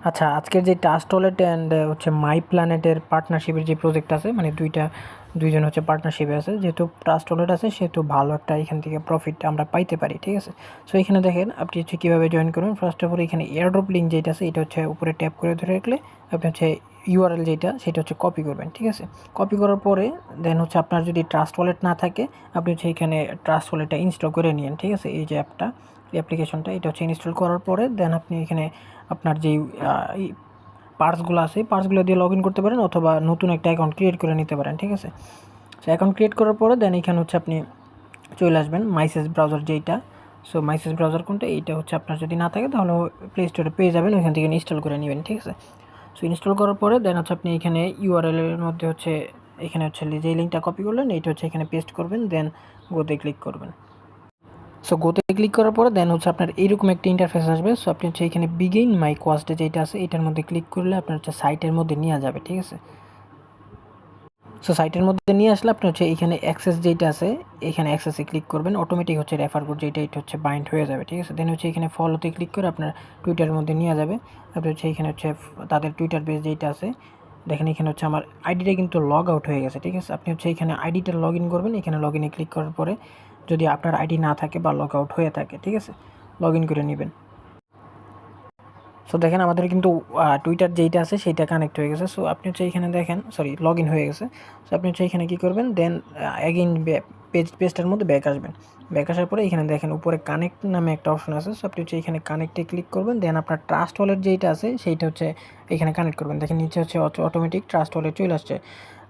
আচ্ছা, আজকের যে ট্রাস্ট ওয়ালেট অ্যান্ড হচ্ছে মাই প্ল্যানেটের পার্টনারশিপের যে প্রজেক্ট আছে, মানে দুইজন হচ্ছে পার্টনারশিপে আছে। যেহেতু ট্রাস্ট ওয়ালেট আছে সেহেতু ভালো একটা এখান থেকে প্রফিট আমরা পাইতে পারি, ঠিক আছে? সো এখানে দেখেন আপনি হচ্ছে কীভাবে জয়েন করবেন। ফার্স্ট অফ অল এখানে এয়ারড্রপ লিঙ্ক যেটা আছে এটা হচ্ছে উপরে ট্যাপ করে ধরে রাখলে আপনি হচ্ছে ইউআরএল যেটা সেটা হচ্ছে কপি করবেন, ঠিক আছে? কপি করার পরে দেন হচ্ছে আপনার যদি ট্রাস্ট ওয়ালেট না থাকে আপনি হচ্ছে এখানে ট্রাস্ট ওয়ালেটটা ইনস্টল করে নিন, ঠিক আছে? এই যে অ্যাপটা, অ্যাপ্লিকেশনটা এটা হচ্ছে ইনস্টল করার পরে দেন আপনি এখানে আপনার যেই পার্টসগুলো আছে পার্টসগুলো দিয়ে লগ ইন করতে পারেন অথবা নতুন একটা অ্যাকাউন্ট ক্রিয়েট করে নিতে পারেন, ঠিক আছে? সো অ্যাকাউন্ট ক্রিয়েট করার পরে দেন এখানে হচ্ছে আপনি চলে আসবেন মাইসেস ব্রাউজার যেইটা। সো মাইসেস ব্রাউজার কোনটা, এইটা হচ্ছে আপনার যদি না থাকে তাহলে প্লে স্টোরে পেয়ে যাবেন, ওইখান থেকে ইনস্টল করে নেবেন, ঠিক আছে? সো ইনস্টল করার পরে দেন হচ্ছে আপনি এখানে ইউআরএল এর মধ্যে হচ্ছে এখানে হচ্ছে যে লিঙ্কটা কপি করলেন এইটা হচ্ছে এখানে পেস্ট করবেন, দেন গোতে ক্লিক করবেন। সো গোতে ক্লিক করার পরে দেন হচ্ছে আপনার এইরকম একটা ইন্টারফেস আসবে। সো আপনি হচ্ছে এখানে বিগিন মাই কোয়াস্টে যেটা আছে এটার মধ্যে ক্লিক করলে আপনার হচ্ছে সাইটের মধ্যে নিয়ে যাবে, ঠিক আছে? সো সাইটের মধ্যে নিয়ে আসলে আপনি হচ্ছে এখানে অ্যাক্সেস যেটা আছে এখানে অ্যাক্সেসে ক্লিক করবেন, অটোমেটিক হচ্ছে রেফার কোড যেটা এটা হচ্ছে বাইন্ড হয়ে যাবে, ঠিক আছে? দেন হচ্ছে এখানে ফলোতে ক্লিক করে আপনার টুইটারের মধ্যে নিয়ে যাবে। আপনি হচ্ছে এখানে হচ্ছে তাদের টুইটার পেজ যেটা আছে দেখেন এখানে হচ্ছে আমার আইডিটা কিন্তু লগ আউট হয়ে গেছে, ঠিক আছে? আপনি হচ্ছে এখানে আইডিটা লগ ইন করবেন, এখানে লগ ইনে ক্লিক করার পরে যদি আপনার আইডি না থাকে বা লগ আউট হয়ে থাকে, ঠিক আছে, লগ ইন করে নেবেন। সো দেখেন আমাদের কিন্তু টুইটার যেইটা আছে সেইটা কানেক্ট হয়ে গেছে। সো আপনি হচ্ছে এখানে দেখেন লগ ইন হয়ে গেছে। সো আপনি হচ্ছে এখানে কী করবেন, দেন অ্যাগেইন পেজটার মধ্যে ব্যাক আসবেন। ব্যাক আসার পরে এখানে দেখেন উপরে কানেক্ট নামে একটা অপশন আছে। সো আপনি হচ্ছে এখানে কানেক্টে ক্লিক করবেন, দেন আপনার ট্রাস্ট ওয়ালেট যেইটা আছে সেইটা হচ্ছে এখানে কানেক্ট করবেন। দেখেন নিচে হচ্ছে অটোমেটিক ট্রাস্ট ওয়ালেট চলে আসছে।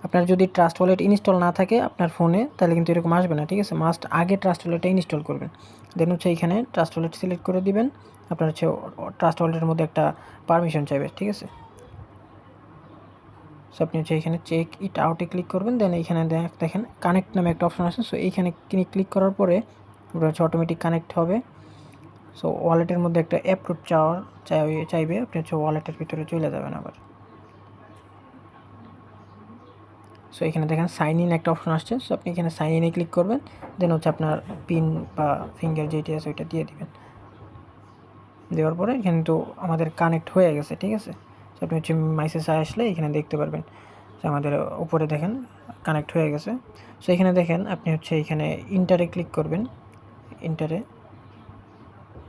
আপনার যদি ট্রাস্ট ওয়ালেট ইনস্টল না থাকে আপনার ফোনে তাহলে কিন্তু এরকম আসবে না, ঠিক আছে? মাস্ট আগে ট্রাস্ট ওয়ালেটটা ইনস্টল করবেন। দেন হচ্ছে এখানে ট্রাস্ট ওয়ালেট সিলেক্ট করে দিবেন। আপনার হচ্ছে ট্রাস্ট ওয়ালেটের মধ্যে একটা পারমিশন চাইবে, ঠিক আছে? সো আপনি হচ্ছে এখানে চেক ইট আউটে ক্লিক করবেন, দেন এইখানে দেখেন কানেক্ট নামে একটা অপশন আছে। সো এইখানে ক্লিক করার পরে আপনার হচ্ছে অটোমেটিক কানেক্ট হবে। সো ওয়ালেটের মধ্যে একটা অ্যাপ্রুভ চাইবে, আপনি হচ্ছে ওয়ালেটের ভিতরে চলে যাবেন আবার। সো এখানে দেখেন সাইন ইন একটা অপশন আসছে। সো আপনি এখানে সাইন ইনে ক্লিক করবেন, দেন হচ্ছে আপনার পিন বা ফিঙ্গার যেটি আছে ওইটা দিয়ে দিবেন। দেওয়ার পরে কিন্তু আমাদের কানেক্ট হয়ে গেছে, ঠিক আছে? সো আপনি হচ্ছে মেসেজ আসলে এখানে দেখতে পারবেন যে আমাদের উপরে দেখেন কানেক্ট হয়ে গেছে। সো এখানে দেখেন আপনি হচ্ছে এখানে ইন্টারে ক্লিক করবেন। ইন্টারে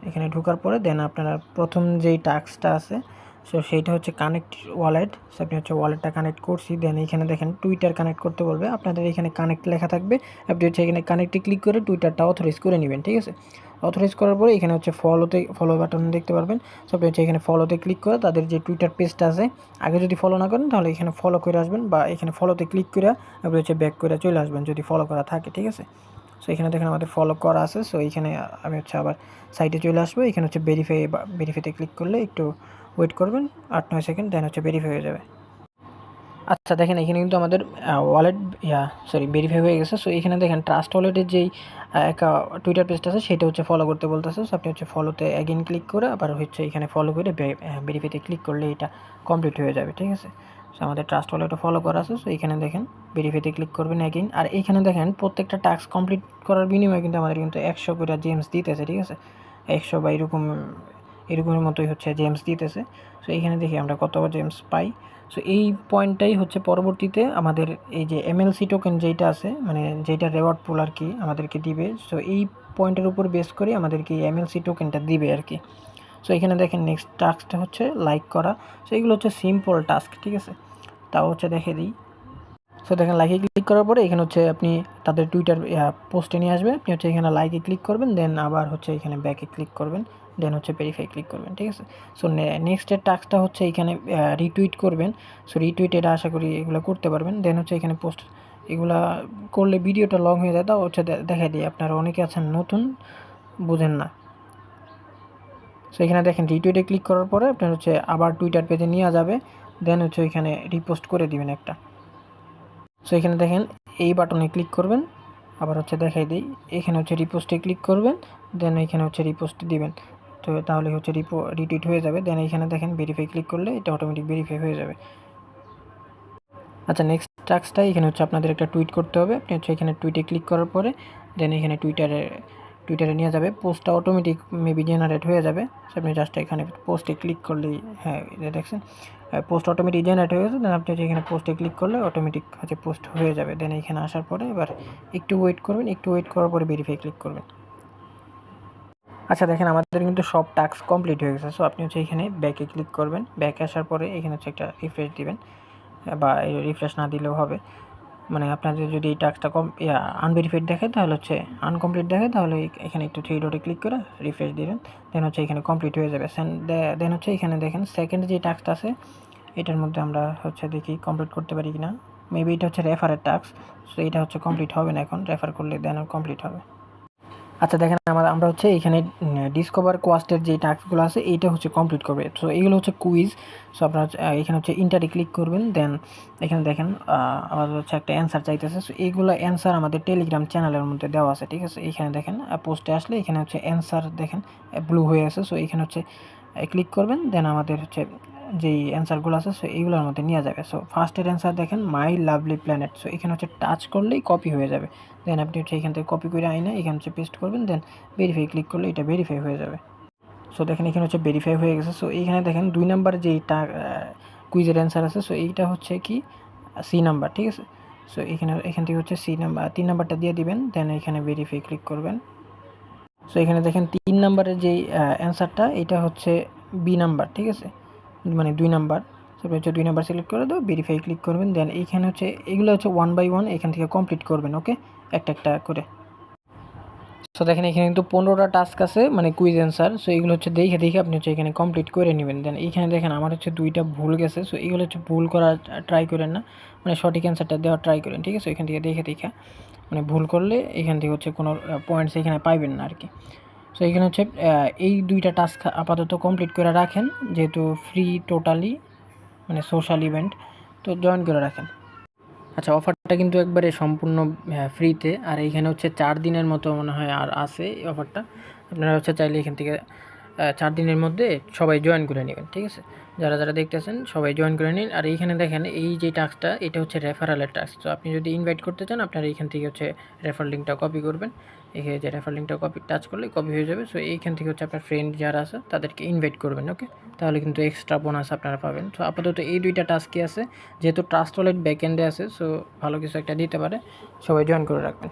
এখানে ঢোকার পরে দেন আপনারা প্রথম যেই টাস্কটা আছে সো সেইটা হচ্ছে কানেক্ট ওয়ালেট। সো আপনি হচ্ছে ওয়ালেটটা কানেক্ট করছি, দেন এখানে দেখেন টুইটার কানেক্ট করতে বলবে, আপনাদের এখানে কানেক্ট লেখা থাকবে। আপনি হচ্ছে এখানে কানেক্টে ক্লিক করে টুইটারটা অথরাইজ করে নেবেন, ঠিক আছে? অথরাইজ করার পরে এখানে হচ্ছে ফলো বাটন দেখতে পারবেন। সো আপনি হচ্ছে এখানে ফলোতে ক্লিক করে তাদের যে টুইটার পেজটা আছে আগে যদি ফলো না করেন তাহলে এখানে ফলো করে আসবেন, বা এখানে ফলোতে ক্লিক করে আপনি হচ্ছে ব্যাক করে চলে আসবেন যদি ফলো করা থাকে, ঠিক আছে? সো এখানে দেখেন আমাদের ফলো করা আছে। সো এইখানে আমি হচ্ছে আবার সাইটে চলে আসবো। এখানে হচ্ছে ভেরিফাইতে ক্লিক করলে একটু ওয়েট করবেন 8-9 সেকেন্ড, দেন হচ্ছে ভেরিফাই হয়ে যাবে। আচ্ছা দেখেন এখানে কিন্তু আমাদের ওয়ালেট ভেরিফাই হয়ে গেছে। সো এখানে দেখেন ট্রাস্ট ওয়ালেটের যেই একটা টুইটার পেজটা আছে সেটা হচ্ছে ফলো করতে বলতেছে। সো আপনি হচ্ছে ফলোতে অ্যাগেন ক্লিক করে আবার হচ্ছে এখানে ফলো করে ভেরিফাইতে ক্লিক করলে এটা কমপ্লিট হয়ে যাবে, ঠিক আছে? সো আমাদের ট্রাস্ট ওয়ালেটও ফলো করা আছে। সো এখানে দেখেন ভেরিফাইতে ক্লিক করবেন অ্যাগেন। আর এইখানে দেখেন প্রত্যেকটা টাস্ক কমপ্লিট করার বিনিময়ে কিন্তু আমাদের কিন্তু 100 করে জেমস দিতেছে, ঠিক আছে? 100 বা এরকমের মতোই হচ্ছে জেমস দিতেছে। সো এইখানে দেখি আমরা কত জেমস পাই। সো এই পয়েন্টটাই হচ্ছে পরবর্তীতে আমাদের এই যে এমএলসি টোকেন যেইটা আছে, মানে যেইটা রেওয়ার্ড পুল আর কি আমাদেরকে দিবে। সো এই পয়েন্টের উপর বেস করে আমাদেরকে এই এমএলসি টোকেনটা দিবে আর কি। সো এখানে দেখেন নেক্সট টাস্কটা হচ্ছে লাইক করা। সো এগুলো হচ্ছে সিম্পল টাস্ক, ঠিক আছে? তাও হচ্ছে দেখে দিই। সো দেখেন লাইকে ক্লিক করার পরে এখানে হচ্ছে আপনি তাদের টুইটার পোস্টে নিয়ে আসবে। আপনি হচ্ছে এখানে লাইকে ক্লিক করবেন, দেন আবার হচ্ছে এখানে ব্যাকে ক্লিক করবেন, দেন হচ্ছে ভেরিফাই ক্লিক করবেন, ঠিক আছে? সো নেক্সটের টাস্কটা হচ্ছে এখানে রিটুইট করবেন। সো রিটুইট এটা আশা করি এগুলো করতে পারবেন। দেন হচ্ছে এখানে পোস্ট এগুলা করলে ভিডিওটা লং হয়ে যায়, তাও হচ্ছে দেখা দিই আপনারা অনেকে আছেন নতুন বুঝেন না। সো এখানে দেখেন রিটুইটে ক্লিক করার পরে আপনার হচ্ছে আবার টুইটার পেজে নিয়ে যাবে, দেন হচ্ছে ওইখানে রিপোস্ট করে দিবেন একটা। সো এখানে দেখেন এই বাটনে ক্লিক করবেন, আবার হচ্ছে দেখাই দিই, এখানে হচ্ছে রিপোস্টে ক্লিক করবেন, দেন এখানে হচ্ছে রিপোস্ট দিবেন। তো তাহলে হচ্ছে রিটুইট হয়ে যাবে। দেন এখানে দেখেন ভেরিফাই ক্লিক করলে এটা অটোমেটিক ভেরিফাই হয়ে যাবে। আচ্ছা নেক্সট টাস্কটা এখানে হচ্ছে আপনাদের একটা টুইট করতে হবে। আপনি হচ্ছে এখানে টুইটে ক্লিক করার পরে দেন এখানে টুইটারে টুইটারে নিয়ে যাবে। পোস্টটা অটোমেটিক মেবি জেনারেট হয়ে যাবে। আপনি জাস্ট এখানে পোস্টে ক্লিক করলেই, হ্যাঁ দেখছেন পোস্ট অটোমেটিক জেনারেট হয়ে গেছে। দেন আপনি এখানে পোস্টে ক্লিক করলে অটোমেটিক পোস্ট হয়ে যাবে। দেন এখানে আসার পরে এবার একটু ওয়েট করবেন, একটু ওয়েট করার পরে ভেরিফাই ক্লিক করবেন। আচ্ছা দেখেন আমাদের কিন্তু সব টাস্ক কমপ্লিট হয়ে গেছে। সো আপনি এখানে ব্যাকে ক্লিক করবেন। ব্যাকে আসার পরে এখানে একটা রিফ্রেশ দিবেন, বা রিফ্রেশ না দিলেও হবে। মানে আপনাদের যদি এই টাস্কটা আনভেরিফাইড দেখে তাহলে আনকমপ্লিট দেখে তাহলে এখানে একটু 3 ডটে ক্লিক করে রিফ্রেশ দিবেন। দেন এখানে কমপ্লিট হয়ে যাবে। দেন এখানে দেখেন সেকেন্ড যে টাস্কটা আছে এটার মধ্যে আমরা দেখি কমপ্লিট করতে পারি কিনা। মেবি এটা রেফারের টাস্ক। সো এটা কমপ্লিট হবে না এখন, রেফার করলে দেন কমপ্লিট হবে। আচ্ছা দেখেন আমরা এখানে ডিসকভার কোয়াস্টের যে টাস্কগুলো আছে এইটা কমপ্লিট করবে। সো এইগুলো কুইজ। সো আপনারা এখানে ইন্টারে ক্লিক করবেন। দেন এখানে দেখেন আমাদের একটা অ্যান্সার চাইতেছে। সো এইগুলো অ্যান্সার আমাদের টেলিগ্রাম চ্যানেলের মধ্যে দেওয়া আছে, ঠিক আছে। এখানে দেখেন পোস্টে আসলে এখানে অ্যান্সার দেখেন ব্লু হয়ে আছে। সো এখানে ক্লিক করবেন। দেন আমাদের যেই অ্যান্সারগুলো আছে সো এইগুলোর মধ্যে নিয়ে যাবে। সো ফার্স্টের অ্যান্সার দেখেন মাই লাভলি প্ল্যানেট। সো এখানে টাচ করলেই কপি হয়ে যাবে। দেন আপনি এখান থেকে কপি করে আইনে এখানে পেস্ট করবেন। দেন ভেরিফাই ক্লিক করলে এটা ভেরিফাই হয়ে যাবে। সো দেখেন এখানে ভেরিফাই হয়ে গেছে। সো এইখানে দেখেন 2 নাম্বার যেইটা কুইজের অ্যান্সার আছে সো এইটা কি সি নাম্বার, ঠিক আছে। সো এখান থেকে সি নাম্বার 3 নাম্বারটা দিয়ে দিবেন। দেন এখানে ভেরিফাই ক্লিক করবেন। সো এখানে দেখেন 3 নাম্বারের যেই অ্যান্সারটা এটা বি নাম্বার, ঠিক আছে, মানে 2 নাম্বার। তারপরে 2 নাম্বার সিলেক্ট করে দাও, ভেরিফাই ক্লিক করবেন। দেন এইখানে এগুলো 1 বাই 1 এখান থেকে কমপ্লিট করবেন, ওকে, একটা একটা করে। সো দেখেন এখানে কিন্তু 15টা টাস্ক আছে, মানে কুইজ অ্যান্সার। সো এগুলো দেখে দেখে আপনি এখানে কমপ্লিট করে নেবেন। দেন এইখানে দেখেন আমার 2টা ভুল গেছে। সো এগুলো ভুল করা ট্রাই করেন না, মানে সঠিক অ্যান্সারটা দেওয়ার ট্রাই করেন, ঠিক আছে। এখান থেকে দেখে দেখে মানে ভুল করলে এখান থেকে কোনো পয়েন্টস এখানে পাইবেন না আর কি। সো এখানে এই 2টা টাস্ক আপাতত কমপ্লিট করে রাখেন, যেহেতু ফ্রি টোটালি, মানে সোশ্যাল ইভেন্ট, তো জয়েন করে রাখেন। আচ্ছা অফারটা কিন্তু একবারে সম্পূর্ণ ফ্রিতে। আর এইখানে 4 দিনের মতো মনে হয় আর আছে এই অফারটা। আপনারা চাইলে এখান থেকে 4 দিনের মধ্যে সবাই জয়েন করে নেবেন, ঠিক আছে। যারা যারা দেখতেছেন সবাই জয়েন করে নিন। আর এইখানে দেখেন এই যে টাস্কটা এটা রেফারেলের টাস্ক। তো আপনি যদি ইনভাইট করতে চান আপনারা এইখান থেকে রেফার লিঙ্কটা কপি করবেন। এখানে যে রেফার লিঙ্কটা টাচ করলে কপি হয়ে যাবে। সো এইখান থেকে আপনার ফ্রেন্ড যারা আছে তাদেরকে ইনভাইট করবেন, ওকে। তাহলে কিন্তু এক্সট্রা বোনাস আপনারা পাবেন। সো আপাতত এই 2টা টাস্কই আছে, যেহেতু ট্রাস্ট ওয়ালেট ব্যাকএন্ডে আছে। সো ভালো কিছু একটা দিতে পারে, সবাই জয়েন করে রাখবেন।